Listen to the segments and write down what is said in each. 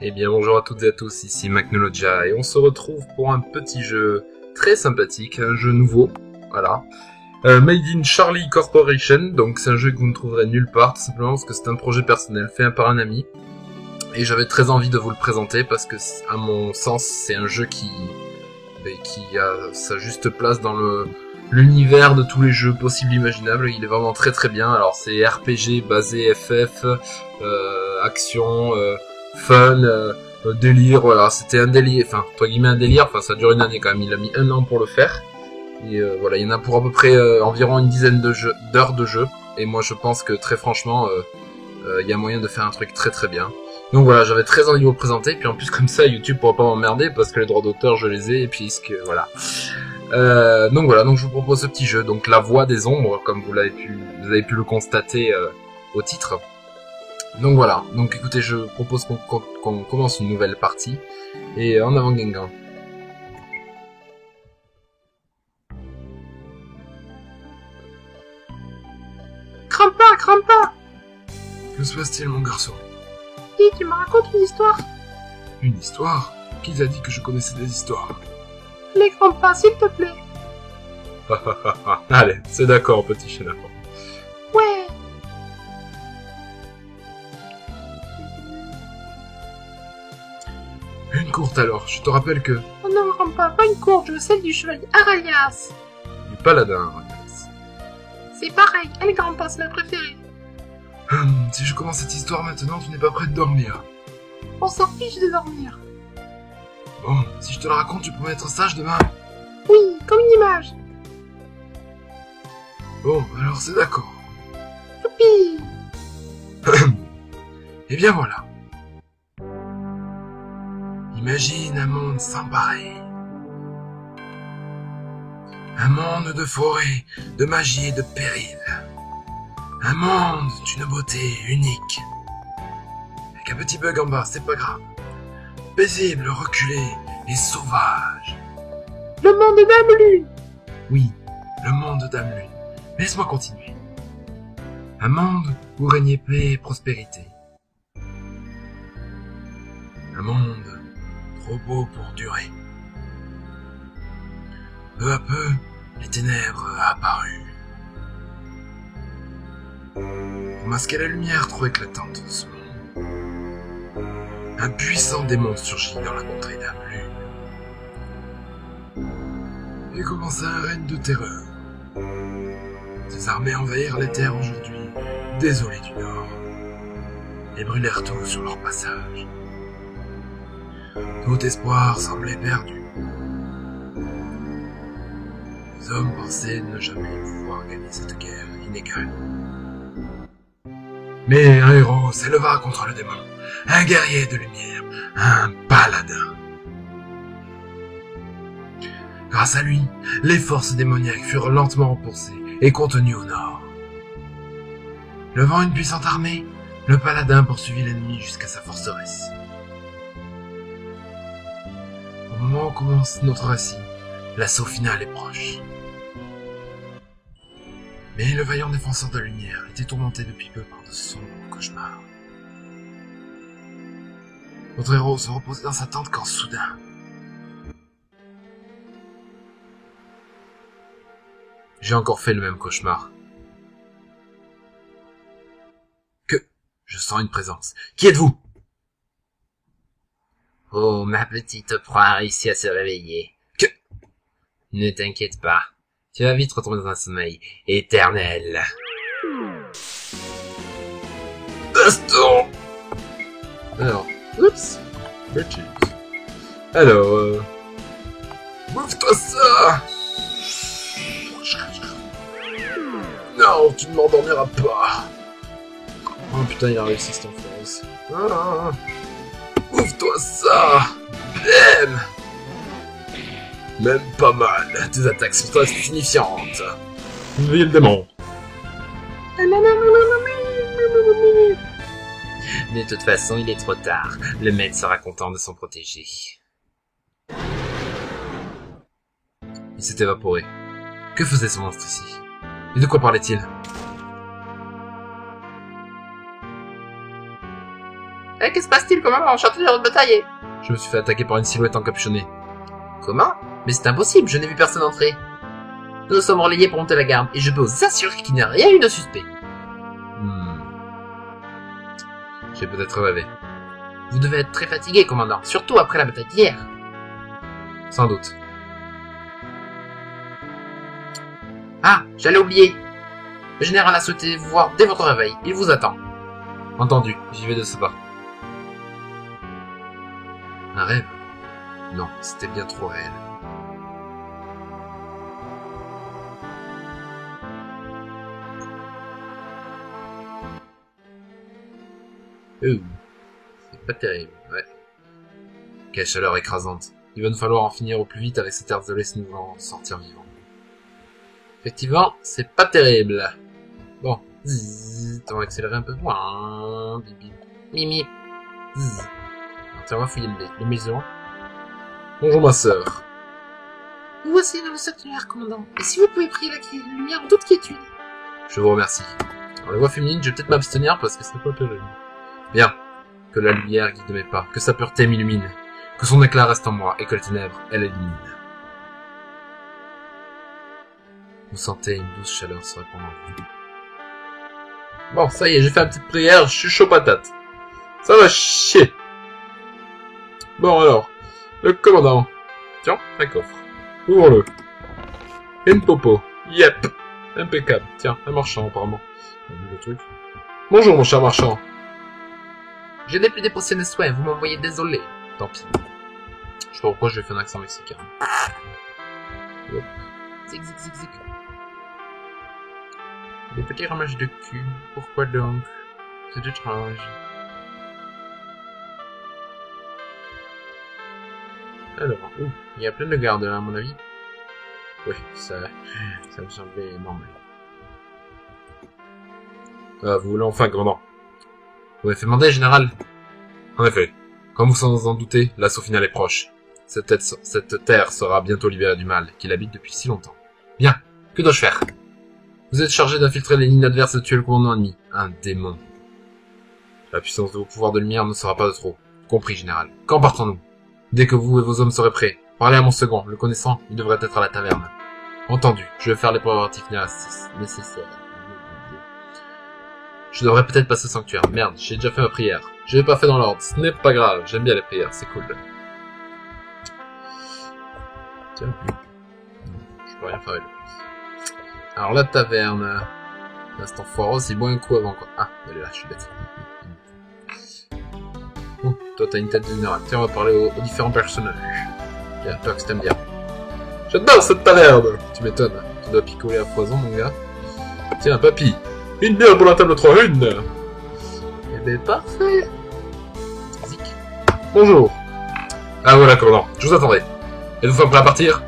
Eh bien bonjour à toutes et à tous, ici Macnologia et on se retrouve pour un petit jeu très sympathique, un jeu nouveau, voilà. Made in Charlie Corporation, donc c'est un jeu que vous ne trouverez nulle part, tout simplement parce que c'est un projet personnel fait par un ami. Et j'avais très envie de vous le présenter parce que, à mon sens, c'est un jeu qui a sa juste place dans l'univers de tous les jeux possibles et imaginables. Il est vraiment très très bien. Alors c'est RPG basé FF, action, fun, délire, voilà. C'était un délire, enfin, entre guillemets un délire, enfin ça dure une année quand même. Il a mis 1 an pour le faire. Et voilà, il y en a pour à peu près environ une dizaine d'heures de jeu. Et moi je pense que très franchement, il y a moyen de faire un truc très très bien. Donc voilà, j'avais très envie de vous le présenter, puis en plus comme ça, YouTube pourra pas m'emmerder, parce que les droits d'auteur, je les ai, et puis voilà. Donc voilà, donc je vous propose ce petit jeu, donc La Voix des Ombres, comme vous avez pu le constater au titre. Donc voilà, donc écoutez, je propose qu'on commence une nouvelle partie, et en avant Gengan. Crampa! Que se passe-t-il, mon garçon? Dis, tu me racontes une histoire? Une histoire? Qui t'a dit que je connaissais des histoires? Les Crampa, s'il te plaît. Allez, c'est d'accord, petit chénapon. Ouais. Une courte alors, je te rappelle que... Oh non, Crampa, pas une courte, je veux celle du chevalier Aralias. Du paladin, Aralias. C'est pareil, elle Crampa, c'est la préférée. Si je commence cette histoire maintenant, tu n'es pas prêt de dormir. On s'en fiche de dormir. Bon, si je te la raconte, tu peux être sage demain. Oui, comme une image. Bon, alors c'est d'accord. Youpi. Eh bien voilà. Imagine un monde sans pareil. Un monde de forêt, de magie et de péril. Un monde d'une beauté unique. Avec un petit bug en bas, c'est pas grave. Paisible, reculé et sauvage. Le monde d'Amelune. Oui, le monde d'Amelune. Laisse-moi continuer. Un monde où régnait paix et prospérité. Un monde trop beau pour durer. Peu à peu, les ténèbres apparurent. Pour masquer la lumière trop éclatante de ce monde, un puissant démon surgit dans la contrée d'Amelune. Et commença un règne de terreur. Ses armées envahirent les terres aujourd'hui désolées du Nord, et brûlèrent tout sur leur passage. Tout espoir semblait perdu. Les hommes pensaient ne jamais pouvoir gagner cette guerre inégale. Mais un héros s'éleva contre le démon, un guerrier de lumière, un paladin. Grâce à lui, les forces démoniaques furent lentement repoussées et contenues au nord. Levant une puissante armée, le paladin poursuivit l'ennemi jusqu'à sa forteresse. Au moment où commence notre récit, l'assaut final est proche. Mais le vaillant défenseur de la lumière était tourmenté depuis peu par de sombres cauchemars. Notre héros se reposait dans sa tente quand soudain... J'ai encore fait le même cauchemar. Je sens une présence. Qui êtes-vous? Oh, ma petite proie a réussi à se réveiller. Ne t'inquiète pas. Tu vas vite retomber dans un sommeil éternel. Baston! Alors, oups, bitches. Alors, bouffe-toi ça! Non, tu ne m'endormiras pas. Oh putain, il a réussi cette enfance. Bouffe-toi ça! Bam! Même pas mal, tes attaques sont insignifiantes. Vive le démon. De toute façon, il est trop tard. Le maître sera content de son protégé. Il s'est évaporé. Que faisait ce monstre ici? Et de quoi parlait-il? Que se passe-t-il, commandant? Je suis en train de batailler. Je me suis fait attaquer par une silhouette encapuchonnée. Comment? Mais c'est impossible, je n'ai vu personne entrer. Nous sommes relayés pour monter la garde, et je peux vous assurer qu'il n'y a rien eu de suspect. J'ai peut-être rêvé. Vous devez être très fatigué, commandant, surtout après la bataille d'hier. Sans doute. Ah, j'allais oublier. Le général a souhaité vous voir dès votre réveil. Il vous attend. Entendu, j'y vais de ce pas. Un rêve? Non, c'était bien trop réel. C'est pas terrible, ouais. Quelle chaleur écrasante. Il va nous falloir en finir au plus vite avec cette herbe de laisse nous en sortir vivants. Effectivement, c'est pas terrible. Bon, zzz, on va accélérer un peu. Bip bip. Mimi. Zzz. Alors, tiens, on va fouiller les maisons. Bonjour ma sœur. Vous voici dans le sanctuaire, commandant. Et si vous pouvez prier la lumière en toute quiétude. Je vous remercie. Alors, la voix féminine, je vais peut-être m'abstenir parce que c'est pas terrible. Bien. Que la lumière guide mes pas, que sa pureté m'illumine, que son éclat reste en moi et que la ténèbre, elle élimine. Vous sentez une douce chaleur se répandre en vous. Bon, ça y est, j'ai fait une petite prière, je suis chaud patate. Ça va chier. Bon alors, le commandant. Tiens, un coffre. Ouvrons-le. Une popo. Yep. Impeccable. Tiens, un marchand apparemment. On a vu le truc. Bonjour mon cher marchand. Je n'ai plus déposé mes soins, vous m'envoyez désolé. Tant pis. Je sais pas pourquoi je lui ai fait un accent mexicain. Hop. Zig zig zig zig. Des petits ramages de cul. Pourquoi donc? C'est étrange. Alors, il y a plein de gardes là, à mon avis. Oui, ça me semblait normal. Ah, vous voulez enfin, commandant? Vous m'avez fait demander, général? En effet, comme vous sans en doutez, l'assaut final est proche. Cette terre sera bientôt libérée du mal, qui l'habite depuis si longtemps. Bien, que dois-je faire? Vous êtes chargé d'infiltrer les lignes adverses et de tuer le commandant ennemi. Un démon. La puissance de vos pouvoirs de lumière ne sera pas de trop. Compris, général. Quand partons-nous? Dès que vous et vos hommes serez prêts, parlez à mon second. Le connaissant, il devrait être à la taverne. Entendu, je vais faire les préparatifs nécessaires. Je devrais peut-être passer au sanctuaire. Merde, j'ai déjà fait ma prière. Je l'ai pas fait dans l'ordre. Ce n'est pas grave. J'aime bien les prières, c'est cool. Tiens. Je peux rien faire avec le plus. Alors la taverne. L'instant foireux, il boit un coup avant quoi. Ah, elle est là, je suis bête. Toi t'as une tête de général. Tiens, on va parler aux différents personnages. Tiens, toi que t'aimes bien. J'adore cette taverne. Tu m'étonnes. Tu dois picoler à foison, mon gars. Tiens, papy. Une bière pour la table 3, une. Eh ben, parfait. Zik. Bonjour. Ah voilà, commandant. Je vous attendrai. Êtes-vous prêt à partir?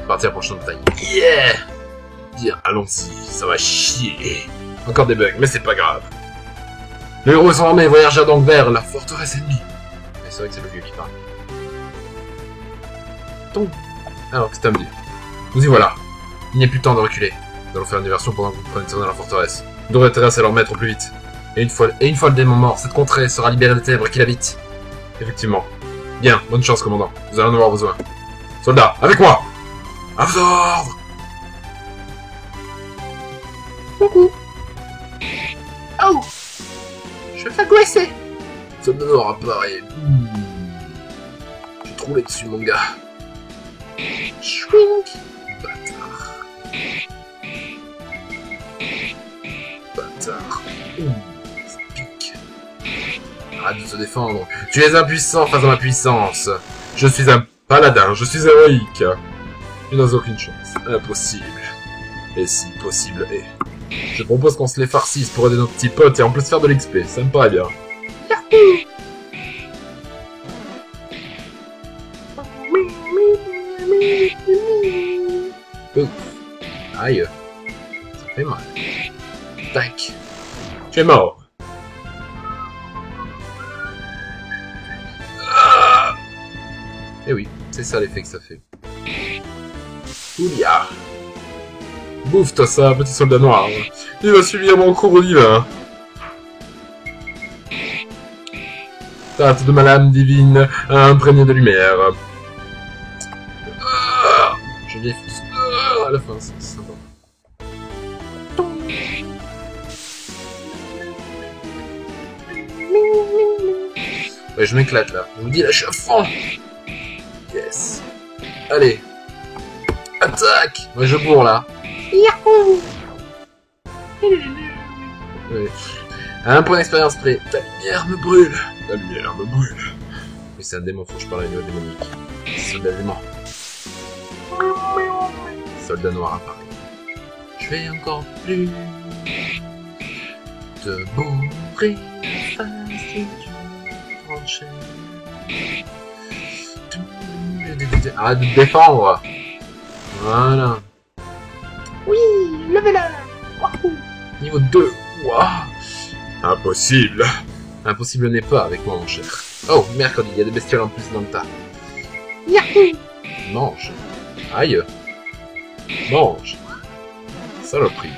Partir pour le champ de bataille. Yeah. Bien, allons-y. Ça va chier. Encore des bugs, mais c'est pas grave. Les héros sont armés, voyageurs donc vers la forteresse ennemie. Et c'est vrai que c'est le vieux qui parle. Donc, alors, qu'est-ce que t'as à me dire? Nous y voilà. Il n'est plus temps de reculer. Nous allons faire une diversion pendant que vous prenez dans la forteresse. Nous devrions intérêt à leur mettre au plus vite. Et une fois le démon mort, cette contrée sera libérée des ténèbres qui l'habitent. Effectivement. Bien, bonne chance, commandant. Vous allez en avoir besoin. Soldats, avec moi! À vos ordres! Coucou. Oh. Je vais faire goisser. Soldat noir apparaît. J'ai troulé dessus, mon gars. Schwink. Bâtard. Bâtard. Ça pique. Arrête de se défendre. Tu es impuissant face à ma puissance. Je suis un paladin, je suis héroïque. Tu n'as aucune chance. Impossible. Et si possible est. Je propose qu'on se les farcisse pour aider nos petits potes et en plus faire de l'XP. Ça me paraît bien. Ouf. Aïe. Ça fait mal. Tac. Tu es mort. Ah. Eh oui, c'est ça l'effet que ça fait. Oulia. Bouffe-toi ça, petit soldat noir. Il va subir mon cours divin. Tarte de ma lame divine, imprégnée de lumière. Je défonce. À la fin, c'est sympa. Ouais, je m'éclate là. Je vous dis là, je suis à fond. Yes. Allez. Attaque. Ouais, je bourre là. Yahoo! Ouais. Un point d'expérience près. Ta lumière me brûle. La lumière me brûle. Oui, c'est un démon, faut que je parle à niveau démonique. Soldat démon. Soldat noir apparaît. Je vais encore plus te bourrer la face du tranché. Arrête de te défendre. Voilà. Oui, levez-la! Wahoo! Niveau 2. Waouh. Impossible. Impossible n'est pas avec moi, mon cher. Oh, mercredi, il y a des bestioles en plus dans le tas. Yahoo! Mange. Aïe. Mange. Saloperie.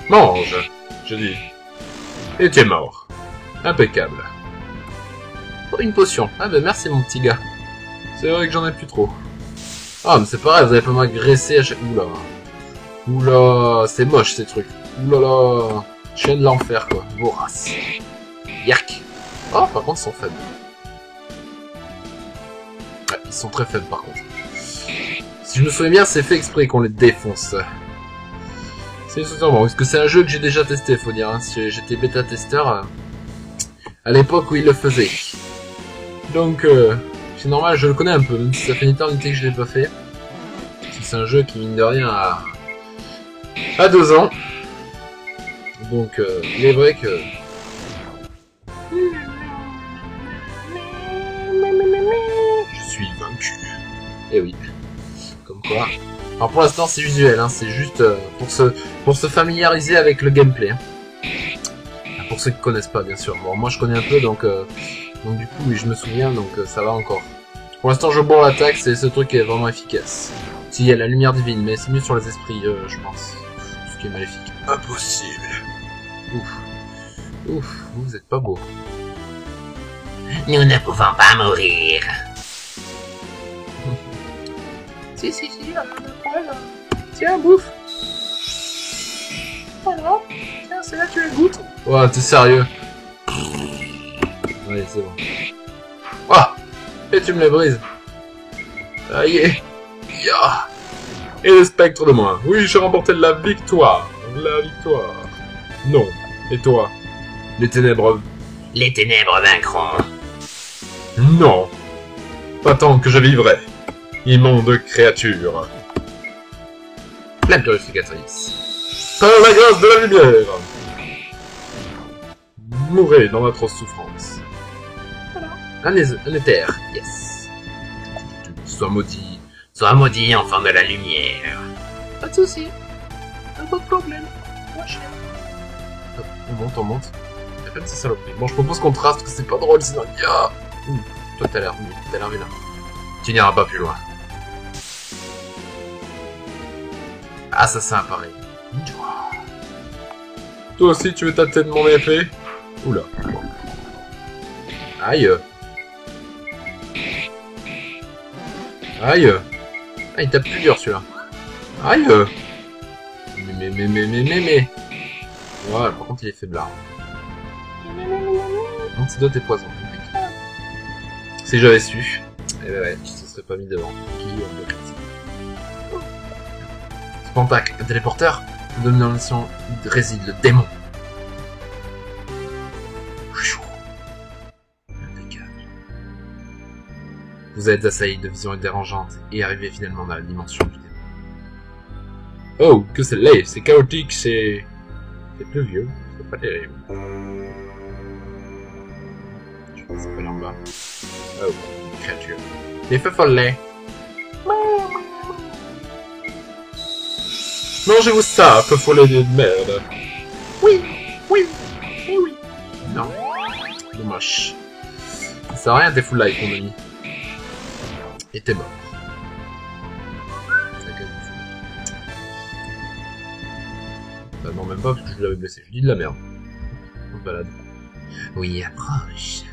Mange. Je dis. Et tu es mort. Impeccable. Oh, une potion. Ah ben merci mon petit gars. C'est vrai que j'en ai plus trop. Ah mais c'est pareil, vous avez pas m'agresser à chaque... Oula. Oula, c'est moche ces trucs. Oulala. Chien de l'enfer quoi. Vorace. Yark. Oh par contre ils sont faibles. Ouais, ils sont très faibles par contre. Si je me souviens bien, c'est fait exprès qu'on les défonce. C'est sûrement, parce que c'est un jeu que j'ai déjà testé, faut dire. Hein. J'étais bêta-testeur à l'époque où il le faisait. Donc, c'est normal, je le connais un peu, même si ça fait une éternité que je l'ai pas fait. C'est un jeu qui, mine de rien, a 2 ans. Donc, il est vrai que... Je suis vaincu. Eh oui. Comme quoi. Alors pour l'instant c'est visuel, hein, c'est juste pour se familiariser avec le gameplay. Hein. Pour ceux qui connaissent pas bien sûr. Bon moi je connais un peu donc du coup oui, je me souviens donc ça va encore. Pour l'instant je bourre l'attaque, c'est ce truc qui est vraiment efficace. S'il y a la lumière divine, mais c'est mieux sur les esprits je pense. Ce qui est maléfique. Impossible. Ouf. Ouf, vous êtes pas beau. Nous ne pouvons pas mourir. Si, là, tiens, bouffe! Voilà, tiens, c'est là que tu la goûtes. Ouais, t'es sérieux? Allez, c'est bon. Ah! Et tu me les brises. Aïe! Ya! Et le spectre de moi. Oui, j'ai remporté la victoire. La victoire. Non. Et toi? Les ténèbres. Les ténèbres vaincront. Non. Pas tant que je vivrai. Immonde créature. Flamme purificatrice. Par la grâce de la lumière. Mourez dans votre souffrance. Voilà. Un éther. Yes. Sois maudit. Sois maudit, enfant de la lumière. Pas de soucis. Pas de problème. Moi, je On monte. Y'a pas de ces saloperies. Bon, je propose qu'on trace parce que c'est pas drôle sinon. Ya. Toi, t'as l'air vilain. Tu n'iras pas plus loin. Ah, ça apparaît. Toi aussi, tu veux tâter de mon épée? Oula. Aïe. Aïe. Ah, il tape plus dur celui-là. Aïe. Mais. Voilà, par contre, il est faiblard. Antidote et poison. Si j'avais su. Eh ben ouais, tu te serais pas mis devant. Spantac, un téléporteur. Domination réside le démon. Impeccable. Vous êtes assailli de visions dérangeantes et arrivez finalement dans la dimension du démon. Oh, que c'est laid, c'est chaotique, c'est pluvieux, c'est pas terrible. Je pense que c'est pas là en bas. Oh, une créature. Les feux follets. Mangez-vous ça, feu follet de merde. Oui. Non. Dommage. Ça sert à rien, t'es full life, mon ami. Et t'es mort. Bah non, même pas, parce que je l'avais blessé. Je dis de la merde. On se balade. Oui, approche.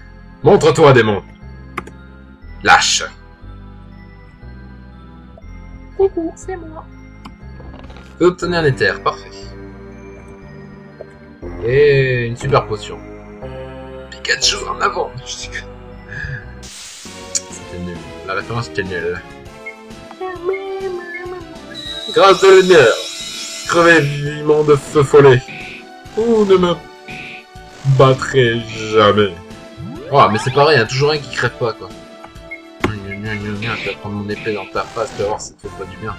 Montre-toi, démon. Lâche. Coucou, c'est moi. Obtenez un éther, parfait. Et une super potion. Pikachu en avant. C'était nul. La référence était nulle. Grâce de lumière. Crevez vivement de feu follet. Vous ne me battrez jamais. Oh, mais c'est pareil, il y a toujours un qui crève pas, quoi. Je vais prendre mon épée dans ta face, tu vas voir si ça te fait pas du bien.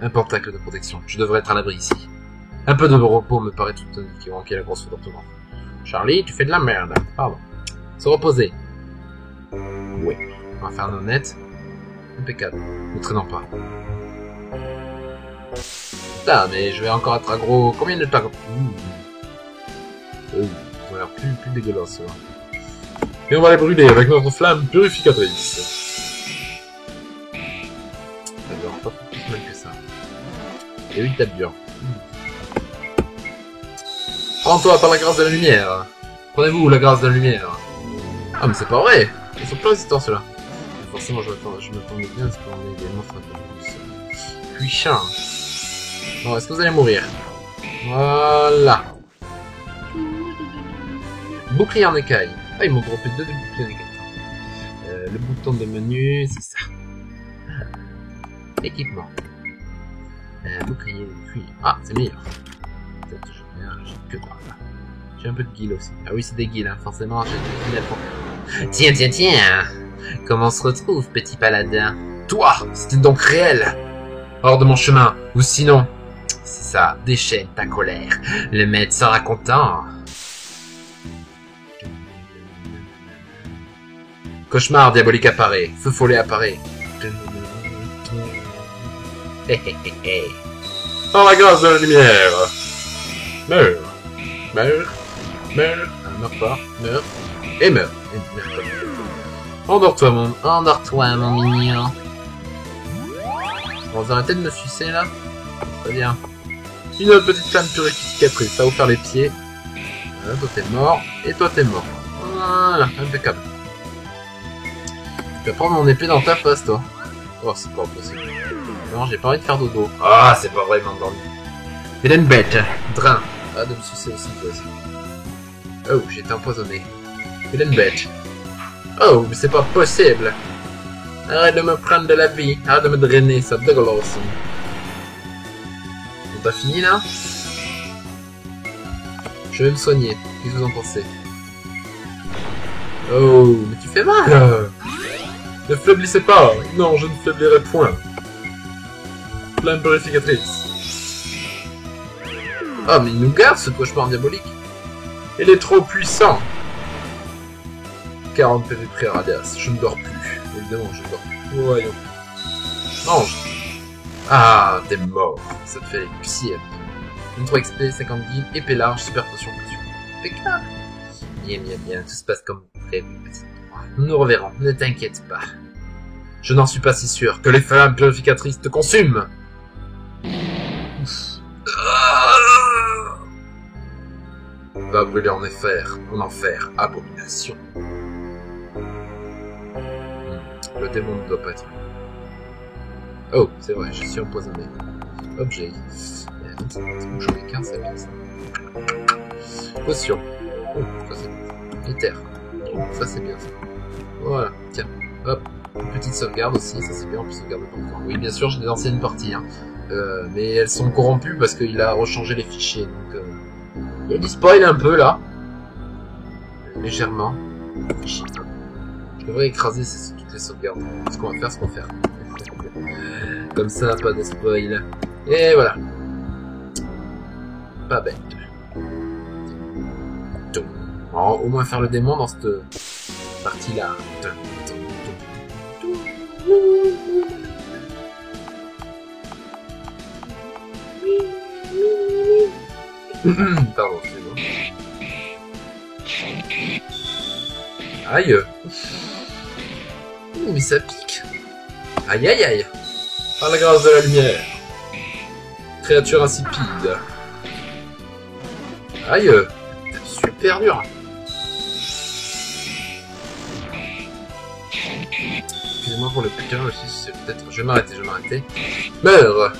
Un pentacle de protection. Je devrais être à l'abri ici. Un peu de repos me paraît tout qui manquait la grosse foudre. Charlie, tu fais de la merde. Pardon. Se reposer. Oui. On va faire un honnête. Impeccable. Ne traînons pas. Putain, mais je vais encore être aggro. Combien de temps? Ça a l'air plus dégueulasse, là. Et on va les brûler avec notre flamme purificatrice. D'accord, pas plus mal que ça. Et oui, tape dur. Prends-toi par la grâce de la lumière. Prenez-vous la grâce de la lumière. Ah, mais c'est pas vrai. Ils sont plus résistants, ceux-là. Forcément, je m'attendais bien à ce qu'on ait des monstres un peu plus puissants. Bon, est-ce que vous allez mourir? Voilà. Bouclier en écaille. Ah, ils m'ont droppé deux boucliers en écaille. Le bouton de menu, c'est ça. Équipement. Bouclier de cuir. Ah, c'est meilleur. Peut-être j'ai que par là. J'ai un peu de guil aussi. Ah oui, c'est des guils, hein. Forcément, j'ai des guils à fond. Tiens. Comment on se retrouve, petit paladin? Toi, c'était donc réel. Hors de mon chemin. Ou sinon... C'est ça, déchaîne ta colère. Le maître sera content. Cauchemar diabolique apparaît. Feu follet apparaît. Par la grâce de la lumière. Meurs. Meurs pas. Meurs. Et meurs. Endors-toi, mon mignon. Bon, vous arrêtez de me sucer, là? Très bien. Une autre petite flamme purificatrice. Ça va vous faire les pieds. Voilà, toi t'es mort. Et toi t'es mort. Voilà, impeccable. Tu vas prendre mon épée dans ta face, toi. Oh, c'est pas possible. Non, j'ai pas envie de faire dodo. Ah, c'est pas vraiment endormi. C'est une bête. Drain. Ah, de me sucer aussi, toi aussi. Oh, j'ai été empoisonné. Il est une bête. Oh, mais c'est pas possible. Arrête de me prendre de la vie. Arrête de me drainer, ça dégueulasse. On t'a fini, là? Je vais me soigner. Qu'est-ce que vous en pensez? Oh, mais tu fais mal. Ne faiblissez pas. Non, je ne faiblirai point. Flamme purificatrice. Ah, mais il nous garde, ce cauchemar diabolique. Il est trop puissant. 40 PV près radias. Je ne dors plus. Évidemment, je ne dors plus. Voyons. Mange. Ah, t'es mort. Ça te fait les pieds. 23 XP, 50 guides, épée large, super potion. Impeccable. Bien. Tout se passe comme prévu, petit. Nous nous reverrons. Ne t'inquiète pas. Je n'en suis pas si sûr. Que les flammes purificatrices te consument. Va brûler en enfer, abomination. Le démon ne doit pas être. Oh, c'est vrai, je suis empoisonné. Objet. J'en ai qu'un, c'est bien ça. Potion. Oh, ça c'est bien. Éther. Oh, ça c'est bien ça. Voilà, tiens. Hop. Une petite sauvegarde aussi, ça c'est bien, on peut sauvegarder pour le temps. Oui, bien sûr, j'ai des anciennes parties, hein. Mais elles sont corrompues parce qu'il a rechangé les fichiers, donc... Il y a du spoil un peu, là. Légèrement. Je devrais écraser toutes les sauvegardes. Ce qu'on va faire, Comme ça, pas de spoil. Et voilà. Pas bête. Alors, au moins faire le démon dans cette partie-là. Pardon, c'est bon. Aïe. Ouh, mais ça pique. Aïe. Par la grâce de la lumière. créature insipide. Aïe, super dur. Excusez-moi pour le putain aussi, c'est peut-être... Je vais m'arrêter. Meurs. Ah,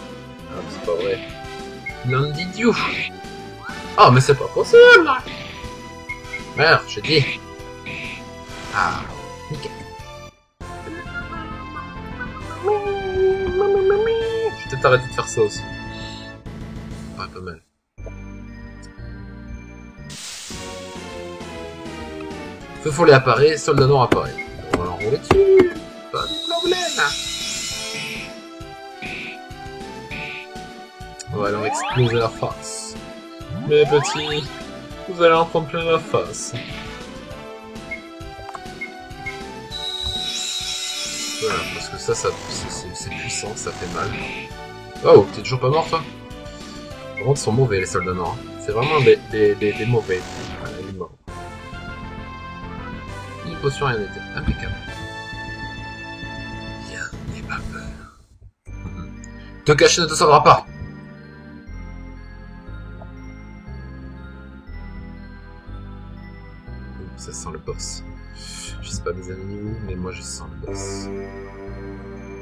c'est pas vrai. Non d'idiot. Oh, mais c'est pas possible. Meurs, je dis. Ah, nickel. Je vais peut-être arrêter de faire ça aussi. Ouais, pas mal. Feu follet apparaît, soldat noir apparaît. On va l'enrouler dessus. Pas de problème. On va leur exploser la face. Mes petits, vous allez en prendre plein la face. Voilà, parce que ça c'est puissant, ça fait mal. Oh, t'es toujours pas mort, toi? Par contre, ils sont mauvais, les soldats noirs. C'est vraiment des mauvais. Voilà, il est mort. Une potion, rien n'était. Impeccable. Viens, n'aie pas peur. Te cacher ne te sauvera pas. Ça sent le boss. Je sais pas mes amis où, mais moi je sens le boss.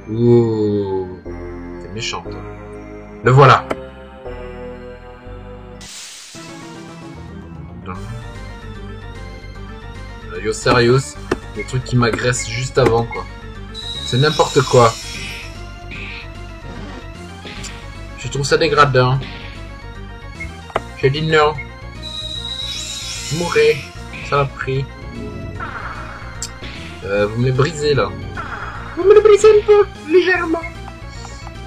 Ouh, t'es méchant toi. Le voilà. Yo serious, des trucs qui m'agressent juste avant quoi. C'est n'importe quoi. Je trouve ça dégradant. J'ai dit non. Mourrez. Ça l'a pris. Vous me les brisez là. Vous me le brisez un peu, légèrement.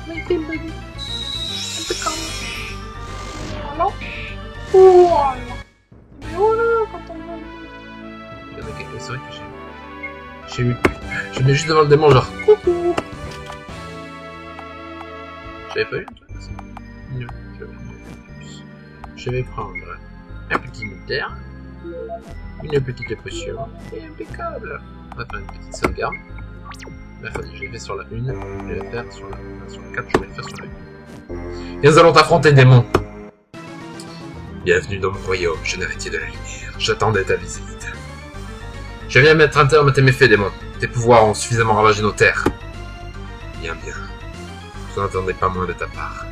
Mais c'est un peu comme... Voilà. Voilà. Mais voilà, quand on va... Il y en a quelques... C'est vrai que j'ai eu... Je mets juste devant le démon genre... Coucou. J'avais pas eu un truc ça. Non, je vais prendre un petit militaire. Une petite potion. Et impeccable. On va faire une petite sauvegarde. Mercredi, je l'ai fait sur la 1. Je vais la faire sur la 4. Je vais la faire sur la 1. Et nous allons t'affronter, démon. Bienvenue dans mon royaume, jeune héritier de la lumière. J'attendais ta visite. Je viens mettre un terme à tes méfaits, démon. Tes pouvoirs ont suffisamment ravagé nos terres. Bien, bien. Je n'attendais pas moins de ta part.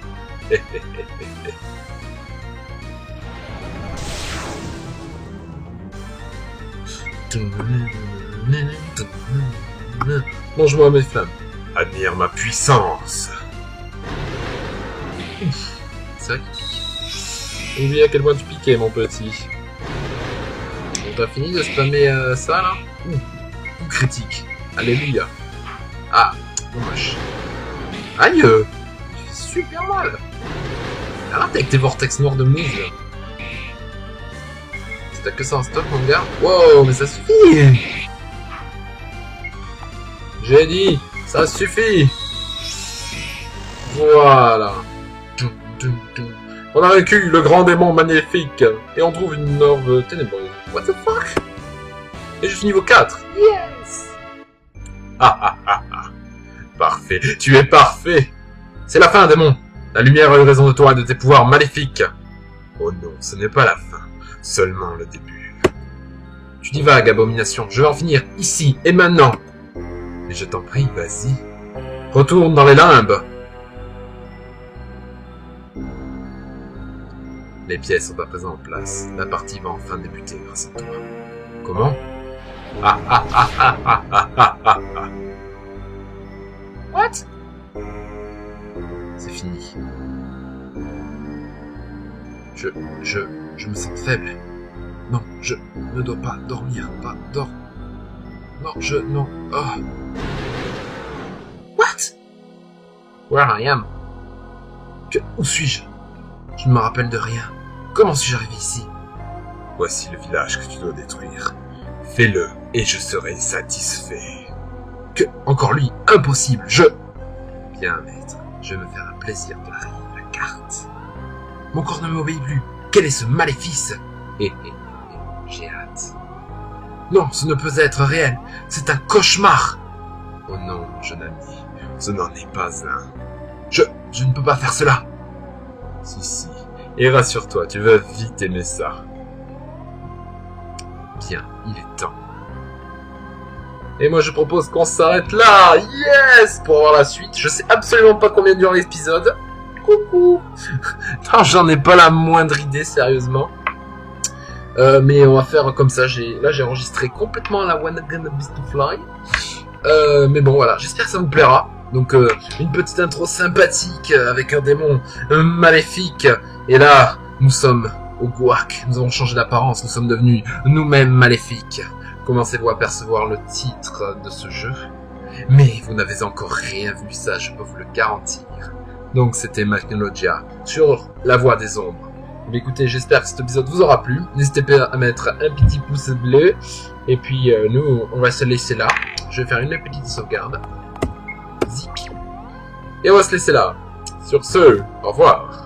Mange-moi mes flammes. Admire ma puissance. C'est vrai qu'il pique. Oublie à quel point tu piquais, mon petit. On t'a fini de spammer ça, là? Ou critique. Alléluia. Ah, dommage. Aïe! Tu fais super mal. Arrête avec tes vortex noirs de mousse, là. T'as que ça en stock, mon gars? Wow, mais ça suffit! J'ai dit, ça suffit! Voilà. On a vaincu le grand démon magnifique et on trouve une orbe ténébreuse. What the fuck? Et je suis niveau 4. Yes! Ah ah ah ah. Parfait, tu es parfait. C'est la fin, démon. La lumière a eu raison de toi et de tes pouvoirs maléfiques. Oh non, ce n'est pas la fin. Seulement le début. Tu divagues, abomination. Je vais en finir ici et maintenant. Mais je t'en prie, vas-y. Retourne dans les limbes. Les pièces sont à présent en place. La partie va enfin débuter grâce à toi. Comment? Ah ah ah ah ah ah ah ah ah. What? C'est fini. Je me sens faible. Non, je ne dois pas dormir. Pas dors. Non, non. Oh. What? Where I am? Où suis-je? Je ne me rappelle de rien. Comment suis-je arrivé ici? Voici le village que tu dois détruire. Fais-le et je serai satisfait. Encore lui? Impossible, Bien, maître. Je vais me faire un plaisir de la carte. Mon corps ne m'obéit plus. Quel est ce maléfice? J'ai hâte. Non, ce ne peut être réel. C'est un cauchemar. Oh non, jeune ami. Ce n'en est pas un. Je ne peux pas faire cela. Si. Et rassure-toi, tu vas vite aimer ça. Bien, il est temps. Et moi je propose qu'on s'arrête là. Yes, pour voir la suite. Je sais absolument pas combien dure l'épisode. Coucou. Non, j'en ai pas la moindre idée, sérieusement. Mais on va faire comme ça. Là j'ai enregistré complètement à la One Gonna Be to Fly. Mais bon voilà, j'espère que ça vous plaira. Donc une petite intro sympathique avec un démon maléfique. Et là, nous sommes au Gouac. Nous avons changé d'apparence. Nous sommes devenus nous-mêmes maléfiques. Commencez-vous à percevoir le titre de ce jeu? Mais vous n'avez encore rien vu, ça je peux vous le garantir. Donc c'était Magnologia sur la voie des ombres. Mais écoutez, j'espère que cet épisode vous aura plu. N'hésitez pas à mettre un petit pouce bleu. Et puis nous, on va se laisser là. Je vais faire une petite sauvegarde. Zip. Et on va se laisser là. Sur ce, au revoir.